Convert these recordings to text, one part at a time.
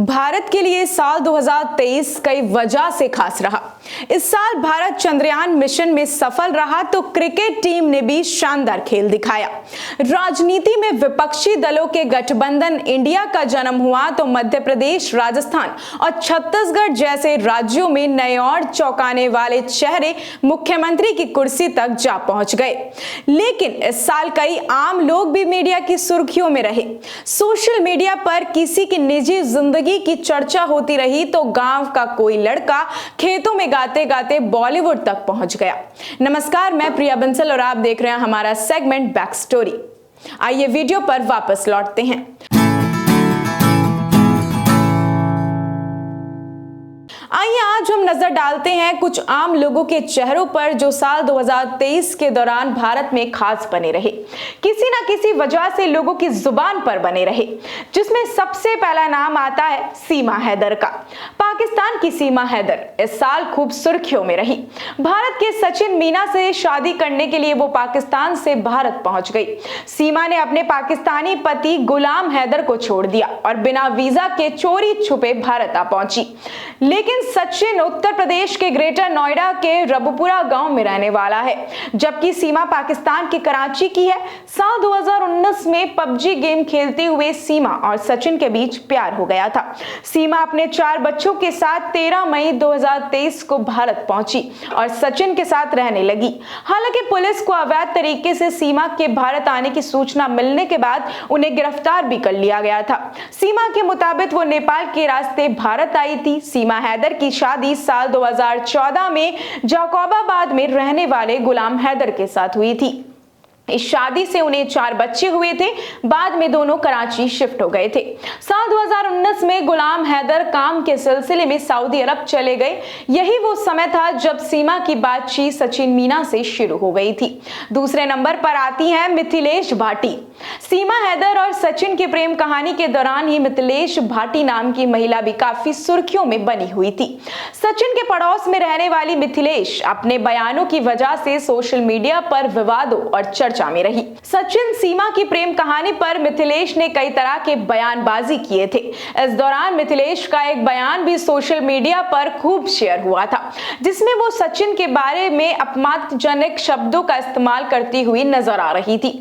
भारत के लिए साल 2023 कई वजह से खास रहा। इस साल भारत चंद्रयान मिशन में सफल रहा तो क्रिकेट टीम ने भी शानदार खेल दिखाया। राजनीति में विपक्षी दलों के गठबंधन इंडिया का जन्म हुआ तो मध्य प्रदेश, राजस्थान और छत्तीसगढ़ जैसे राज्यों में नए और चौंकाने वाले चेहरे मुख्यमंत्री की कुर्सी तक जा पहुंच गए। लेकिन इस साल कई आम लोग भी मीडिया की सुर्खियों में रहे। सोशल मीडिया पर किसी की निजी जिंदगी की चर्चा होती रही तो गांव का कोई लड़का खेतों में गाते गाते बॉलीवुड तक पहुंच गया। नमस्कार, मैं प्रिया बंसल और आप देख रहे हैं हमारा सेगमेंट बैक स्टोरी। आइए वीडियो पर वापस लौटते हैं। आइए आज हम नजर डालते हैं कुछ आम लोगों के चेहरों पर जो साल 2023 के दौरान भारत में खास बने रहे, किसी ना किसी वजह से लोगों की जुबान पर बने रहे, जिसमें सबसे पहला नाम आता है सीमा हैदर का। पाकिस्तान की सीमा हैदर इस साल खूब सुर्खियों में रही। भारत के सचिन मीना से शादी करने के लिए वो पाकिस्तान से भारत पहुंच गई। सीमा ने अपने पाकिस्तानी पति गुलाम हैदर को छोड़ दिया और बिना वीजा के चोरी छुपे भारत आ पहुंची। लेकिन सचिन उत्तर प्रदेश के ग्रेटर नोएडा के रबुपुरा गांव में रहने वाला है, जबकि सीमा पाकिस्तान के कराची की है। साल 2019 में पबजी गेम खेलते हुए सीमा और सचिन के बीच प्यार हो गया था। सीमा अपने 4 बच्चों के साथ 13 मई 2023 को भारत पहुंची और सचिन के साथ रहने लगी। हालांकि पुलिस को अवैध तरीके से सीमा के भारत आने की सूचना मिलने के बाद उन्हें गिरफ्तार भी कर लिया गया था। सीमा के मुताबिक वो नेपाल के रास्ते भारत आई थी। सीमा हैदर की शादी साल 2014 में जाकोबाबाद में रहने वाले गुलाम हैदर के साथ हुई थी। इस शादी से उन्हें 4 बच्चे हुए थे। बाद में दोनों कराची शिफ्ट हो गए थे। साल 2019 में गुलाम हैदर काम के सिलसिले में सऊदी अरब चले गए। यही वो समय था जब सीमा की बातचीत सचिन मीना से शुरू हो गई थी। दूसरे नंबर पर आती हैं मिथिलेश भाटी। सीमा हैदर और सचिन की प्रेम कहानी के दौरान ही मिथिलेश भाटी नाम की महिला भी काफी सुर्खियों में बनी हुई थी। सचिन के पड़ोस में रहने वाली मिथिलेश अपने बयानों की वजह से सोशल मीडिया पर विवादों और चर्चा में रही। सचिन सीमा की प्रेम कहानी पर मिथिलेश ने कई तरह के बयानबाजी किए थे। इस दौरान मिथिलेश का एक बयान भी सोशल मीडिया पर खूब शेयर हुआ था, जिसमें वो सचिन के बारे में अपमानजनक शब्दों का इस्तेमाल करती हुई नजर आ रही थी।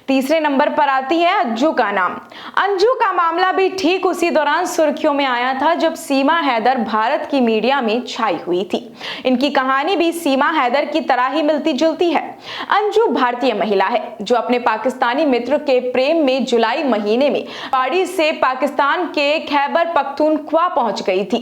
तीसरे नंबर पर आती है अंजू का नाम। अंजू का मामला भी ठीक उसी दौरान सुर्खियों में आया था जब सीमा हैदर भारत की मीडिया में छाई हुई थी। इनकी कहानी भी सीमा हैदर की तरह ही मिलती जुलती है। अंजू भारतीय महिला है जो अपने पाकिस्तानी मित्र के प्रेम में जुलाई महीने में पहाड़ी से पाकिस्तान के खैबर पख्तूनख्वा पहुंच गई थी।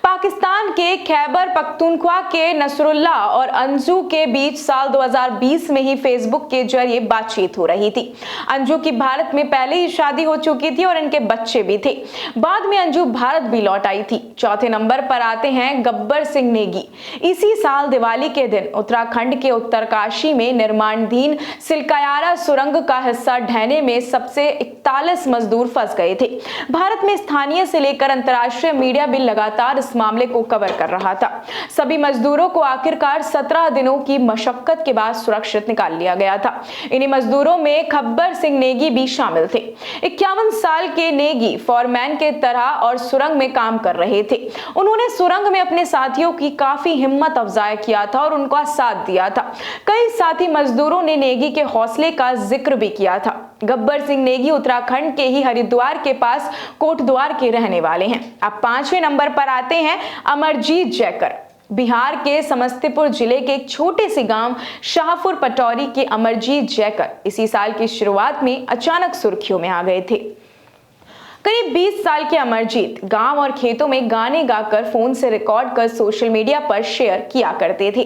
पाकिस्तान के खैबर पख्तूनख्वा के नसरुल्ला और अंजू के बीच साल 2020 में ही फेसबुक के जरिए बातचीत हो रही थी। अंजू की भारत में पहले ही शादी हो चुकी थी और इनके बच्चे भी थे। बाद में अंजू भारत भी लौट आई थी। चौथे नंबर पर आते हैं गब्बर सिंह नेगी। इसी साल दिवाली के दिन उत्तराखंड के उत्तरकाशी में निर्माणाधीन सिलकायारा सुरंग का हिस्सा ढहने में सबसे 41 मजदूर फंस गए थे। भारत में स्थानीय से लेकर अंतर्राष्ट्रीय मीडिया भी लगातार इस मामले को कवर कर रहा था। सभी मजदूरों को आखिरकार 17 दिनों की मशक्कत के बाद सुरक्षित निकाल लिया गया था। इन्हीं मजदूरों में गब्बर सिंह नेगी भी शामिल थे। 51 साल के नेगी फॉरमैन के तरह और सुरंग में काम कर रहे थे। उन्होंने सुरंग में अपने साथियों की काफी हिम्मत अफजाई किया था और उनका साथ दिया था। कई साथी मजदूरों ने नेगी के हौसले का जिक्र भी किया था। गब्बर सिंह नेगी उत्तराखंड के ही हरिद्वार के पास कोटद्वार के रहने वाले हैं। अब 5वें नंबर पर आते हैं अमरजीत जैकर। बिहार के समस्तीपुर जिले के एक छोटे से गांव शाहपुर पटौरी के अमरजीत जैकर इसी साल की शुरुआत में अचानक सुर्खियों में आ गए थे। करीब 20 साल के अमरजीत गांव और खेतों में गाने गाकर फोन से रिकॉर्ड कर सोशल मीडिया पर शेयर किया करते थे।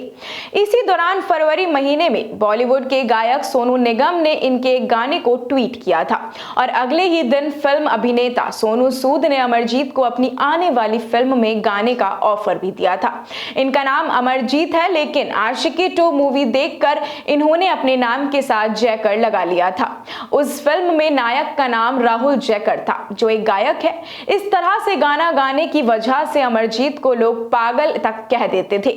इसी दौरान फरवरी महीने में बॉलीवुड के गायक सोनू निगम ने इनके गाने को ट्वीट किया था और अगले ही दिन फिल्म अभिनेता सोनू सूद ने अमरजीत को अपनी आने वाली फिल्म में गाने का ऑफर भी दिया था। इनका नाम अमरजीत है, लेकिन आशिकी 2 मूवी देखकर इन्होंने अपने नाम के साथ जैकर लगा लिया था। उस फिल्म में नायक का नाम राहुल जैकर था, जो जो एक गायक है। इस तरह से गाना गाने की वजह से अमरजीत को लोग पागल तक कह देते थे।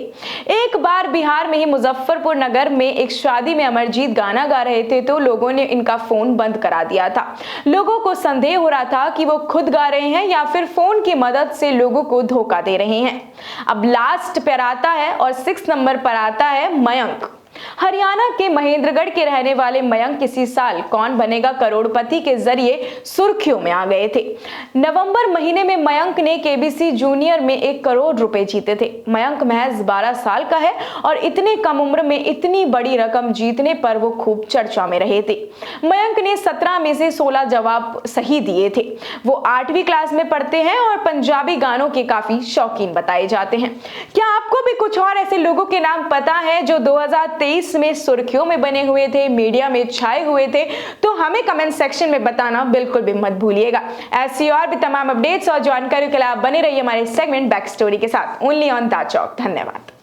एक बार बिहार में ही मुजफ्फरपुर नगर में एक शादी में अमरजीत गाना गा रहे थे तो लोगों ने इनका फोन बंद करा दिया था। लोगों को संदेह हो रहा था कि वो खुद गा रहे हैं या फिर फोन की मदद से लोगों को धोखा दे रहे हैं। अब लास्ट पर आता है और 6 नंबर पर आता है मयंक। हरियाणा के महेंद्रगढ़ के रहने वाले मयंक इसी साल कौन बनेगा करोड़पति के जरिए सुर्खियों में आ गए थे। नवंबर महीने में मयंक ने केबीसी जूनियर में 1 करोड़ रुपए जीते थे। मयंक महज 12 साल का है और इतने कम उम्र में इतनी बड़ी रकम जीतने पर वो खूब चर्चा में रहे थे। मयंक ने 17 में से 16 जवाब सही दिए थे। वो 8वीं क्लास में पढ़ते हैं और पंजाबी गानों के काफी शौकीन बताए जाते हैं। क्या आपको भी कुछ और ऐसे लोगों के नाम पता है जो 2023 में सुर्खियों में बने हुए थे, मीडिया में छाए हुए थे? तो हमें कमेंट सेक्शन में बताना बिल्कुल भी मत भूलिएगा। ऐसी और भी तमाम अपडेट्स और जानकारी के लिए आप बने रहिए हमारे सेगमेंट बैक स्टोरी के साथ, ओनली ऑन दा चौक। धन्यवाद।